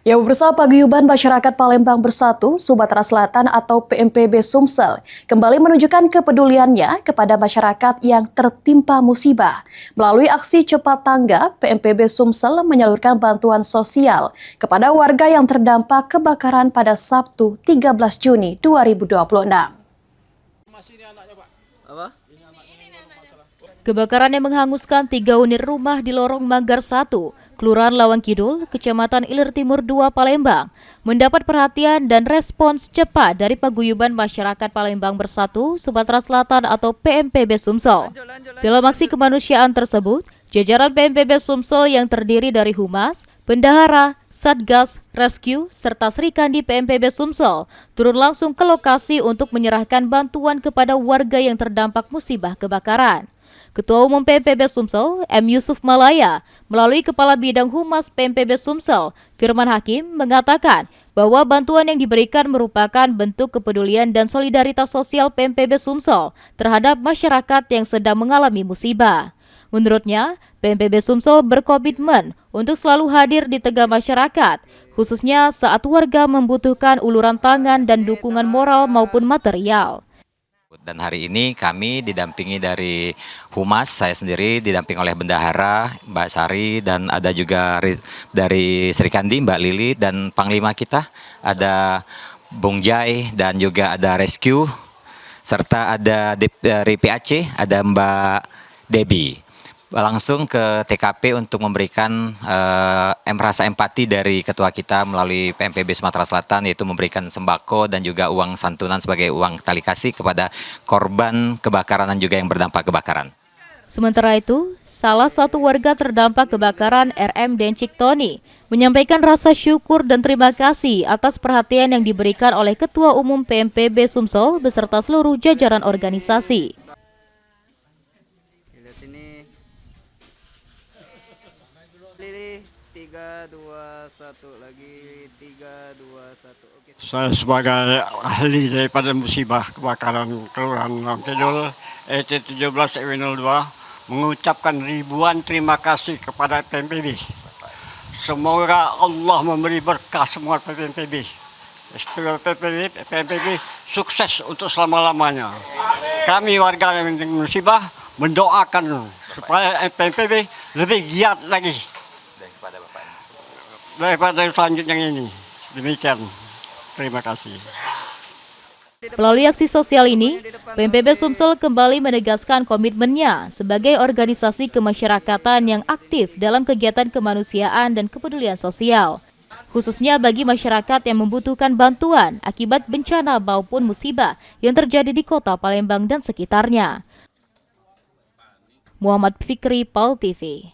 Ya, bersama paguyuban masyarakat Palembang Bersatu, Sumatera Selatan atau PMPB Sumsel kembali menunjukkan kepeduliannya kepada masyarakat yang tertimpa musibah. Melalui aksi cepat tanggap, PMPB Sumsel menyalurkan bantuan sosial kepada warga yang terdampak kebakaran pada Sabtu 13 Juni 2026. Kebakaran yang menghanguskan 3 unit rumah di Lorong Manggar 1, Kelurahan Lawang Kidul, Kecamatan Ilir Timur 2, Palembang, mendapat perhatian dan respons cepat dari Paguyuban Masyarakat Palembang Bersatu, Sumatera Selatan atau PMPB Sumsel. Dalam aksi kemanusiaan tersebut, jajaran PMPB Sumsel yang terdiri dari Humas, Bendahara, Satgas, Rescue, serta Serikandi PMPB Sumsel turun langsung ke lokasi untuk menyerahkan bantuan kepada warga yang terdampak musibah kebakaran. Ketua Umum PMPB Sumsel, M. Yusuf Malaya, melalui Kepala Bidang Humas PMPB Sumsel, Firman Hakim, mengatakan bahwa bantuan yang diberikan merupakan bentuk kepedulian dan solidaritas sosial PMPB Sumsel terhadap masyarakat yang sedang mengalami musibah. Menurutnya, PMPB Sumsel berkomitmen untuk selalu hadir di tengah masyarakat, khususnya saat warga membutuhkan uluran tangan dan dukungan moral maupun material. Dan hari ini kami didampingi dari Humas, saya sendiri didamping oleh Bendahara, Mbak Sari, dan ada juga dari Serikandi, Mbak Lili, dan Panglima kita, ada Bung Jai, dan juga ada Rescue, serta ada dari PAC, ada Mbak Debbie. Langsung ke TKP untuk memberikan rasa empati dari ketua kita melalui PMPB Sumatera Selatan, yaitu memberikan sembako dan juga uang santunan sebagai uang tali kasih kepada korban kebakaran dan juga yang berdampak kebakaran. Sementara itu, salah satu warga terdampak kebakaran, RM Dencik Tony, menyampaikan rasa syukur dan terima kasih atas perhatian yang diberikan oleh Ketua Umum PMPB Sumsel beserta seluruh jajaran organisasi. Lili 3, 2, 1 lagi 3, 2, 1. Oke. Saya sebagai ahli daripada musibah kebakaran Kelurahan Lawang Kidul ET 17 RW 02 mengucapkan ribuan terima kasih kepada PMPB. Semoga Allah memberi berkah semua PMPB. PMPB sukses untuk selama-lamanya. Kami warga yang musibah mendoakan supaya PMPB lebih giat lagi daripada selanjutnya ini. Demikian. Terima kasih. Melalui aksi sosial ini, PMPB Sumsel kembali menegaskan komitmennya sebagai organisasi kemasyarakatan yang aktif dalam kegiatan kemanusiaan dan kepedulian sosial, khususnya bagi masyarakat yang membutuhkan bantuan akibat bencana maupun musibah yang terjadi di Kota Palembang dan sekitarnya. Muhammad Fikri, PAL TV.